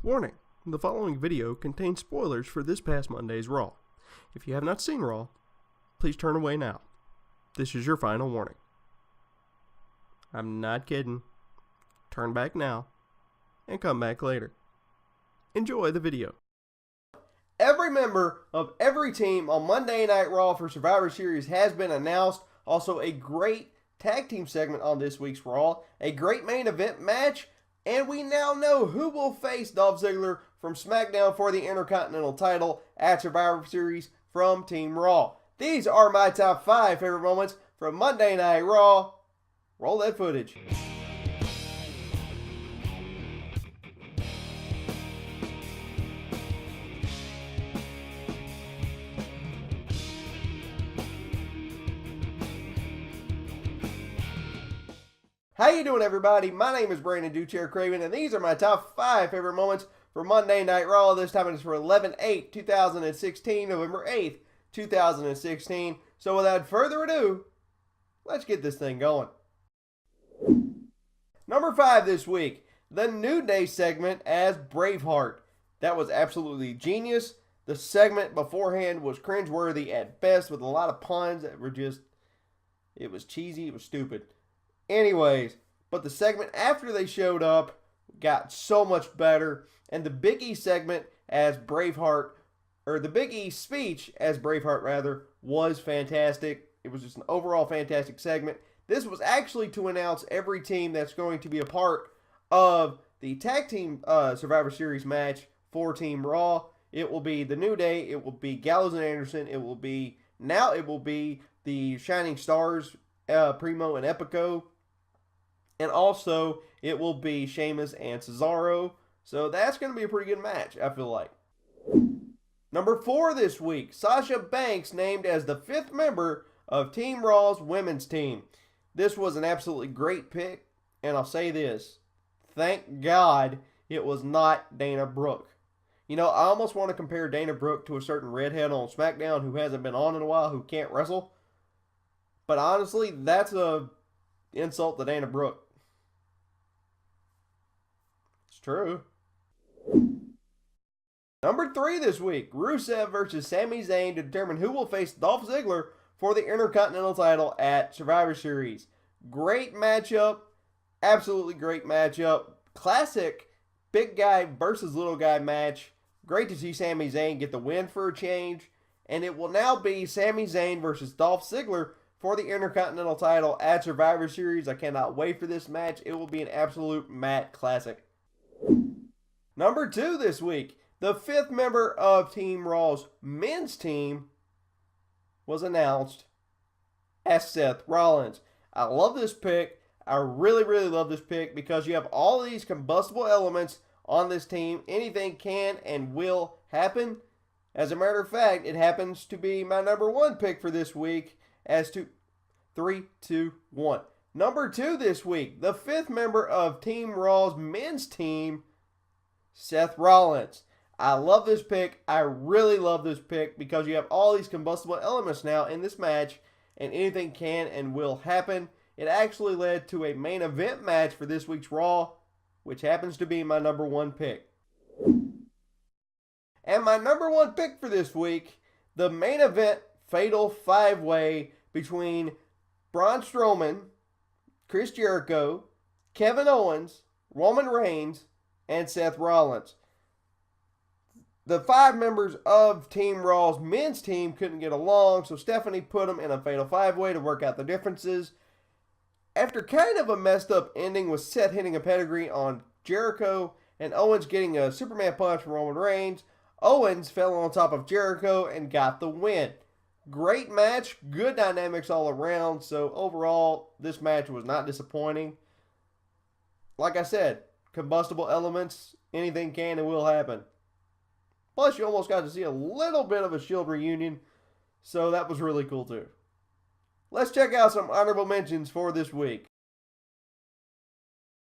Warning, the following video contains spoilers for this past Monday's Raw. If you have not seen Raw, please turn away now. This is your final warning. I'm not kidding. Turn back now and come back later. Enjoy the video. Every member of every team on Monday Night Raw for Survivor Series has been announced. Also, a great tag team segment on this week's Raw, a great main event match, and we now know who will face Dolph Ziggler from SmackDown for the Intercontinental title at Survivor Series from Team Raw. These are my top 5 favorite moments from Monday Night Raw. Roll that footage. How you doing, everybody? My name is Brandon Duchair Craven, and these are my top 5 favorite moments for Monday Night Raw. This time it is for 11/8/2016, November 8th, 2016. So without further ado, let's get this thing going. Number 5 this week, the New Day segment as Braveheart. That was absolutely genius. The segment beforehand was cringeworthy at best with a lot of puns that were just, it was cheesy, it was stupid. Anyways, but the segment after they showed up got so much better, and the Big E segment as Braveheart, or the Big E speech as Braveheart rather, was fantastic. It was just an overall fantastic segment. This was actually to announce every team that's going to be a part of the tag team Survivor Series match for Team Raw. It will be the New Day, it will be Gallows and Anderson, it will be the Shining Stars, Primo and Epico. And also, it will be Sheamus and Cesaro. So that's going to be a pretty good match, I feel like. Number 4 this week, Sasha Banks named as the 5th member of Team Raw's women's team. This was an absolutely great pick, and I'll say this. Thank God it was not Dana Brooke. You know, I almost want to compare Dana Brooke to a certain redhead on SmackDown who hasn't been on in a while, who can't wrestle. But honestly, that's a insult to Dana Brooke. It's true. Number 3 this week, Rusev versus Sami Zayn to determine who will face Dolph Ziggler for the Intercontinental title at Survivor Series. Great matchup. Absolutely great matchup. Classic big guy versus little guy match. Great to see Sami Zayn get the win for a change. And it will now be Sami Zayn versus Dolph Ziggler for the Intercontinental title at Survivor Series. I cannot wait for this match. It will be an absolute Matt classic. Number 2 this week, the 5th member of Team Raw's men's team was announced as Seth Rollins. I love this pick. I really, really love this pick because you have all of these combustible elements on this team. Anything can and will happen. As a matter of fact, it happens to be my number 1 pick for this week. As to 3, 2, 1. Number 2 this week, the 5th member of Team Raw's men's team, Seth Rollins. I love this pick. I really love this pick because you have all these combustible elements now in this match, and anything can and will happen. It actually led to a main event match for this week's Raw, which happens to be my number 1 pick. And my number 1 pick for this week, the main event fatal 5-way between Braun Strowman, Chris Jericho, Kevin Owens, Roman Reigns, and Seth Rollins. The 5 members of Team Raw's men's team couldn't get along, so Stephanie put them in a fatal 5-way to work out the differences. After kind of a messed up ending with Seth hitting a pedigree on Jericho and Owens getting a Superman punch from Roman Reigns, Owens fell on top of Jericho and got the win. Great match, good dynamics all around, so overall, this match was not disappointing. Like I said, combustible elements, anything can and will happen. Plus, you almost got to see a little bit of a Shield reunion, so that was really cool too. Let's check out some honorable mentions for this week.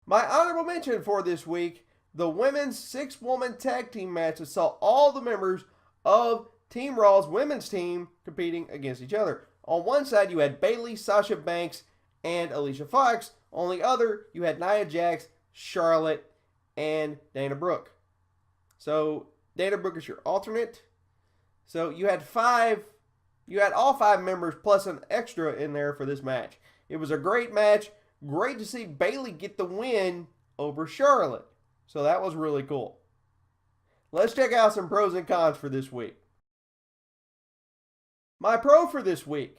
My honorable mention for this week, the women's 6-woman tag team match that saw all the members of Team Raw's women's team competing against each other. On one side, you had Bayley, Sasha Banks, and Alicia Fox. On the other, you had Nia Jax, Charlotte, and Dana Brooke. So Dana Brooke is your alternate. So you had all 5 members plus an extra in there for this match. It was a great match. Great to see Bayley get the win over Charlotte. So that was really cool. Let's check out some pros and cons for this week. My pro for this week.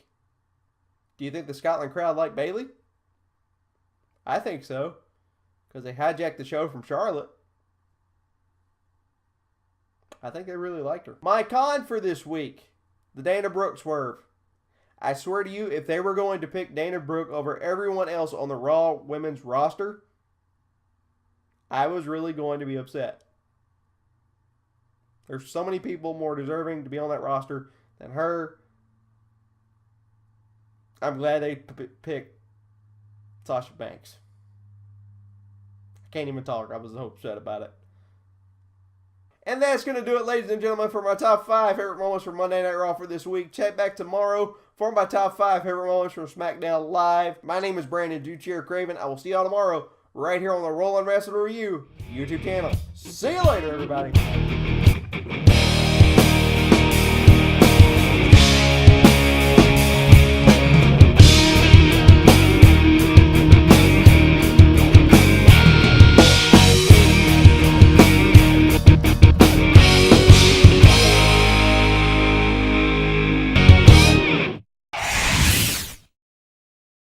Do you think the Scotland crowd liked Bayley? I think so. Because they hijacked the show from Charlotte. I think they really liked her. My con for this week. The Dana Brooke swerve. I swear to you, if they were going to pick Dana Brooke over everyone else on the Raw women's roster, I was really going to be upset. There's so many people more deserving to be on that roster than her. I'm glad they picked Sasha Banks. I can't even talk. I was so upset about it. And that's going to do it, ladies and gentlemen, for my top 5 favorite moments from Monday Night Raw for this week. Check back tomorrow for my top 5 favorite moments from SmackDown Live. My name is Brandon Duchier Craven. I will see y'all tomorrow right here on the Rollin' Wrestling Review YouTube channel. See you later, everybody.